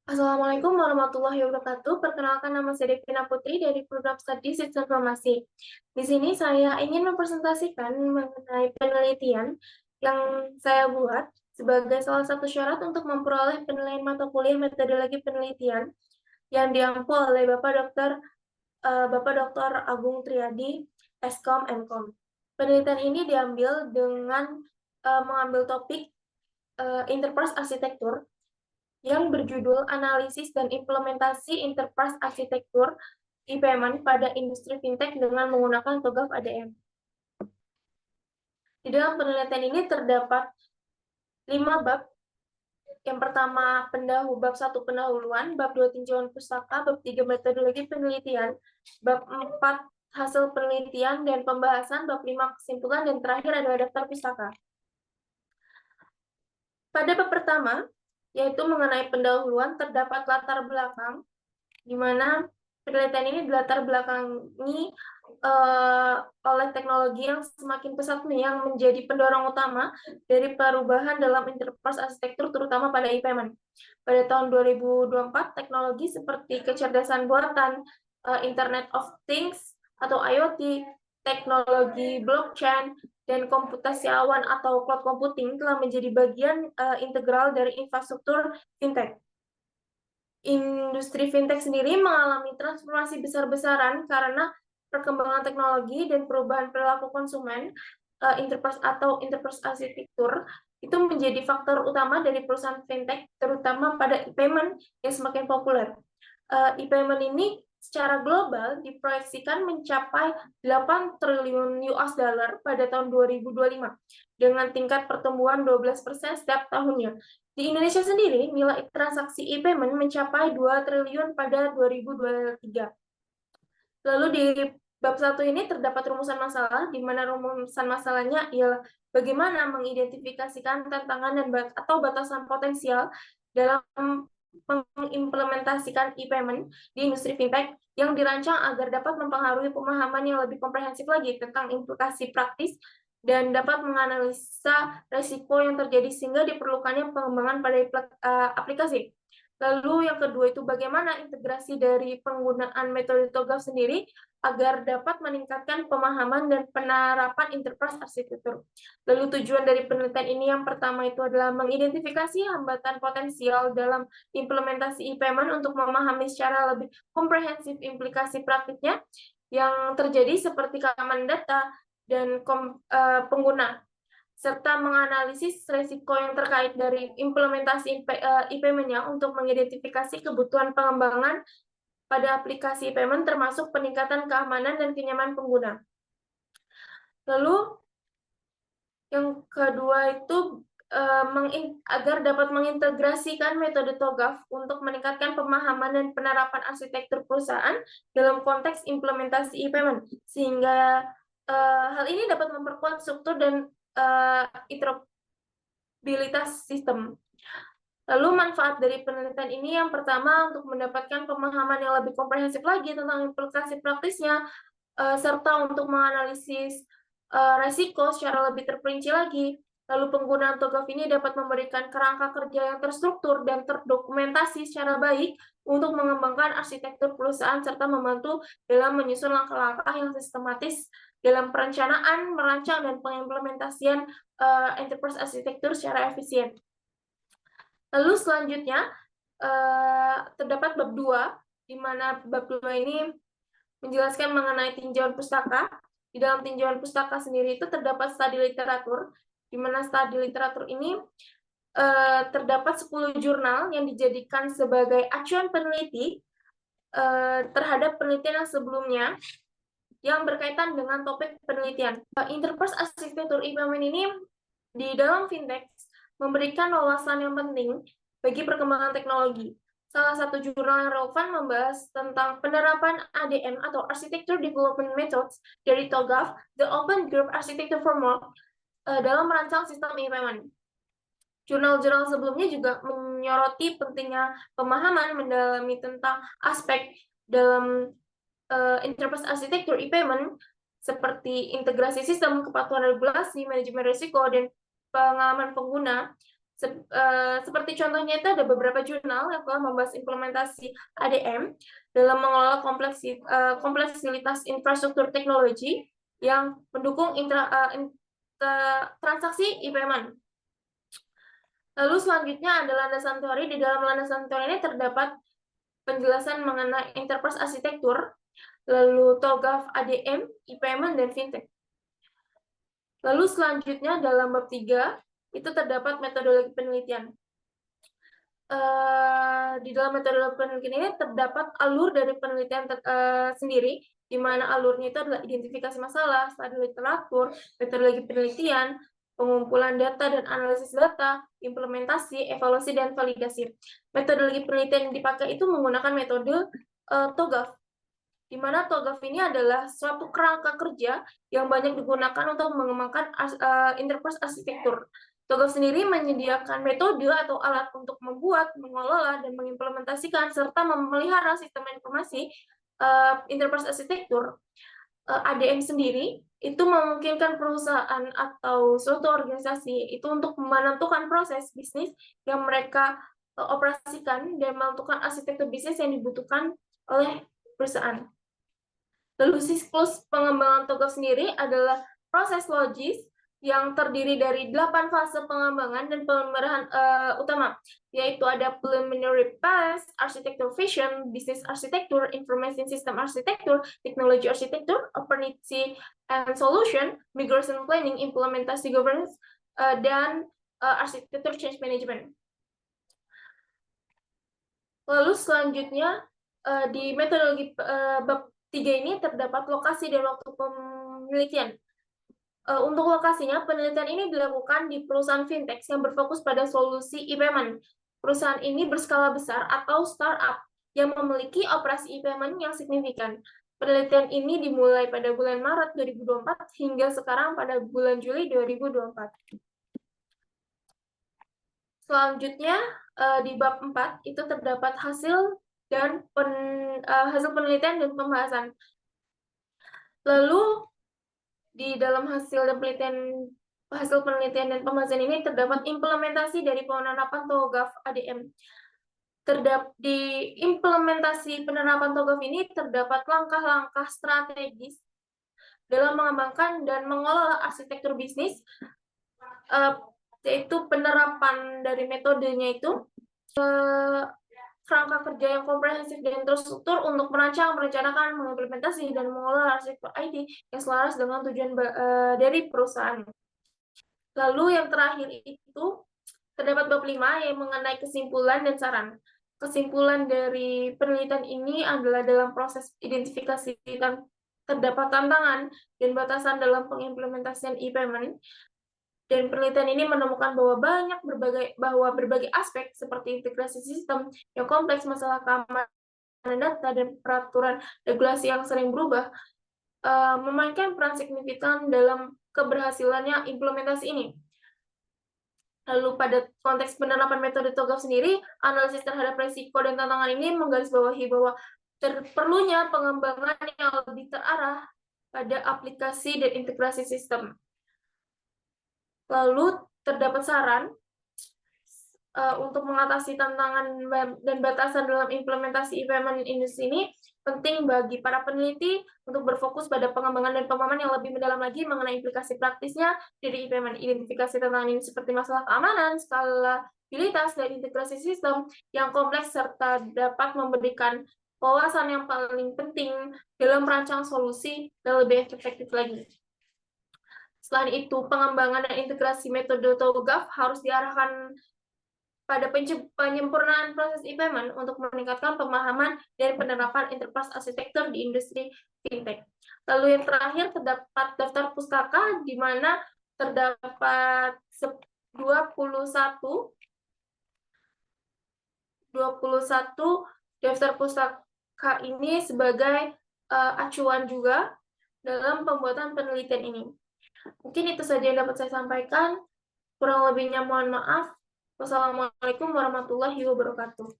Assalamualaikum warahmatullahi wabarakatuh. Perkenalkan, nama saya Devina Putri dari program Studi Sistem Informasi. Di sini saya ingin mempresentasikan mengenai penelitian yang saya buat sebagai salah satu syarat untuk memperoleh penilaian mata kuliah metodologi penelitian yang diampu oleh Bapak Dr. Agung Triadi, Eskom Mkom. Penelitian ini diambil dengan mengambil topik Enterprise Arsitektur yang berjudul Analisis dan Implementasi Enterprise Arsitektur e-Payment pada Industri Fintech dengan menggunakan TOGAF ADM. Di dalam penelitian ini terdapat 5 bab. Yang pertama, bab 1 pendahuluan, bab 2 tinjauan pustaka, bab 3 metodologi penelitian, bab 4 hasil penelitian dan pembahasan, bab 5 kesimpulan, dan terakhir adalah daftar pustaka. Pada bab pertama, yaitu mengenai pendahuluan, terdapat latar belakang, di mana penelitian ini dilatar belakangi oleh teknologi yang semakin pesat yang menjadi pendorong utama dari perubahan dalam enterprise arsitektur, terutama pada e-payment. Pada tahun 2024, teknologi seperti kecerdasan buatan, Internet of Things atau IoT, teknologi blockchain, dan komputasi awan atau cloud computing telah menjadi bagian integral dari infrastruktur fintech. Industri fintech sendiri mengalami transformasi besar-besaran karena perkembangan teknologi dan perubahan perilaku konsumen. Enterprise arsitektur itu menjadi faktor utama dari perusahaan fintech, terutama pada e-payment yang semakin populer. E-payment ini secara global diproyeksikan mencapai 8 triliun US dollar pada tahun 2025 dengan tingkat pertumbuhan 12% setiap tahunnya. Di Indonesia sendiri, nilai transaksi e-payment mencapai 2 triliun pada 2023. Lalu di bab 1 ini terdapat rumusan masalah, di mana rumusan masalahnya ialah bagaimana mengidentifikasikan tantangan dan atau batasan potensial dalam mengimplementasikan e-payment di industri fintech yang dirancang agar dapat mempengaruhi pemahaman yang lebih komprehensif lagi tentang implikasi praktis dan dapat menganalisa risiko yang terjadi sehingga diperlukannya pengembangan pada aplikasi. Lalu yang kedua itu bagaimana integrasi dari penggunaan metode TOGAF sendiri agar dapat meningkatkan pemahaman dan penerapan enterprise arsitektur. Lalu tujuan dari penelitian ini yang pertama itu adalah mengidentifikasi hambatan potensial dalam implementasi e-payment untuk memahami secara lebih komprehensif implikasi praktiknya yang terjadi seperti keamanan data dan pengguna, serta menganalisis risiko yang terkait dari implementasi e-payment-nya untuk mengidentifikasi kebutuhan pengembangan pada aplikasi e-payment termasuk peningkatan keamanan dan kenyamanan pengguna. Lalu yang kedua itu agar dapat mengintegrasikan metode TOGAF untuk meningkatkan pemahaman dan penerapan arsitektur perusahaan dalam konteks implementasi e-payment, sehingga hal ini dapat memperkuat struktur dan interoperabilitas sistem. Lalu manfaat dari penelitian ini yang pertama untuk mendapatkan pemahaman yang lebih komprehensif lagi tentang implikasi praktisnya, serta untuk menganalisis resiko secara lebih terperinci lagi. Lalu penggunaan TOGAF ini dapat memberikan kerangka kerja yang terstruktur dan terdokumentasi secara baik untuk mengembangkan arsitektur perusahaan serta membantu dalam menyusun langkah-langkah yang sistematis dalam perencanaan, merancang, dan pengimplementasian enterprise arsitektur secara efisien. Lalu selanjutnya terdapat bab 2, di mana bab 2 ini menjelaskan mengenai tinjauan pustaka. Di dalam tinjauan pustaka sendiri itu terdapat studi literatur, di mana studi literatur ini terdapat 10 jurnal yang dijadikan sebagai acuan peneliti terhadap penelitian yang sebelumnya yang berkaitan dengan topik penelitian. Enterprise arsitektur e-payment ini di dalam fintech memberikan wawasan yang penting bagi perkembangan teknologi. Salah satu jurnal yang relevan membahas tentang penerapan ADM atau Architecture Development Methods dari TOGAF, The Open Group Architecture Framework, dalam merancang sistem e-payment. Jurnal-jurnal sebelumnya juga menyoroti pentingnya pemahaman mendalami tentang aspek dalam enterprise arsitektur e-payment seperti integrasi sistem, kepatuhan regulasi, manajemen risiko, dan pengalaman pengguna, Seperti contohnya itu ada beberapa jurnal yang telah membahas implementasi ADM dalam mengelola kompleksitas infrastruktur teknologi yang mendukung transaksi e-payment. Lalu selanjutnya adalah landasan teori. Di dalam landasan teori ini terdapat penjelasan mengenai enterprise arsitektur, lalu TOGAF ADM, e-payment, dan fintech. Lalu selanjutnya dalam bab 3 itu terdapat metodologi penelitian. Di dalam metodologi penelitian ini terdapat alur dari penelitian sendiri, di mana alurnya itu adalah identifikasi masalah, studi literatur, metodologi penelitian, pengumpulan data dan analisis data, implementasi, evaluasi, dan validasi. Metodologi penelitian yang dipakai itu menggunakan metode TOGAF, di mana TOGAF ini adalah suatu kerangka kerja yang banyak digunakan untuk mengembangkan enterprise arsitektur. TOGAF sendiri menyediakan metode atau alat untuk membuat, mengelola, dan mengimplementasikan serta memelihara sistem informasi enterprise arsitektur. ADM sendiri itu memungkinkan perusahaan atau suatu organisasi itu untuk menentukan proses bisnis yang mereka operasikan dan menentukan arsitektur bisnis yang dibutuhkan oleh perusahaan. Lalu siklus pengembangan TOGAF sendiri adalah proses logis yang terdiri dari 8 fase pengembangan dan pemerahan utama, yaitu ada preliminary phase, architecture vision, business architecture, information system architecture, technology architecture, opportunity and solution, migration planning, implementasi governance, dan architecture change management. Lalu selanjutnya di metodologi bab 3 ini terdapat lokasi dan waktu penelitian. Untuk lokasinya, penelitian ini dilakukan di perusahaan fintech yang berfokus pada solusi e-payment. Perusahaan ini berskala besar atau startup yang memiliki operasi e-payment yang signifikan. Penelitian ini dimulai pada bulan Maret 2024 hingga sekarang pada bulan Juli 2024. Selanjutnya, di bab 4 itu terdapat hasil penelitian dan pembahasan. Lalu di dalam hasil penelitian dan pembahasan ini terdapat implementasi dari penerapan TOGAF ADM. Di implementasi penerapan TOGAF ini terdapat langkah-langkah strategis dalam mengembangkan dan mengelola arsitektur bisnis, yaitu penerapan dari metodenya itu kerangka kerja yang komprehensif dan terstruktur untuk merancang, merencanakan, mengimplementasi, dan mengelola arsitektur IT yang selaras dengan tujuan dari perusahaan. Lalu yang terakhir itu terdapat bab 5 yang mengenai kesimpulan dan saran. Kesimpulan dari penelitian ini adalah dalam proses identifikasi dan terdapat tantangan dan batasan dalam pengimplementasian e-payment. Dan penelitian ini menemukan bahwa berbagai aspek seperti integrasi sistem yang kompleks, masalah keamanan data, dan peraturan regulasi yang sering berubah memainkan peran signifikan dalam keberhasilannya implementasi ini. Lalu pada konteks penerapan metode TOGAF sendiri, analisis terhadap risiko dan tantangan ini menggarisbawahi bahwa perlunya pengembangan yang lebih terarah pada aplikasi dan integrasi sistem. Lalu terdapat saran untuk mengatasi tantangan dan batasan dalam implementasi e-payment industri ini penting bagi para peneliti untuk berfokus pada pengembangan dan pemahaman yang lebih mendalam lagi mengenai implikasi praktisnya dari e-payment. Identifikasi tantangan ini seperti masalah keamanan, skalabilitas, dan integrasi sistem yang kompleks serta dapat memberikan wawasan yang paling penting dalam merancang solusi yang lebih efektif lagi. Selain itu, pengembangan dan integrasi metode TOGAF harus diarahkan pada penyempurnaan proses e-payment untuk meningkatkan pemahaman dan penerapan enterprise arsitektur di industri fintech. Lalu yang terakhir terdapat daftar pustaka di mana terdapat 21 daftar pustaka ini sebagai acuan juga dalam pembuatan penelitian ini. Mungkin itu saja yang dapat saya sampaikan. Kurang lebihnya mohon maaf. Wassalamualaikum warahmatullahi wabarakatuh.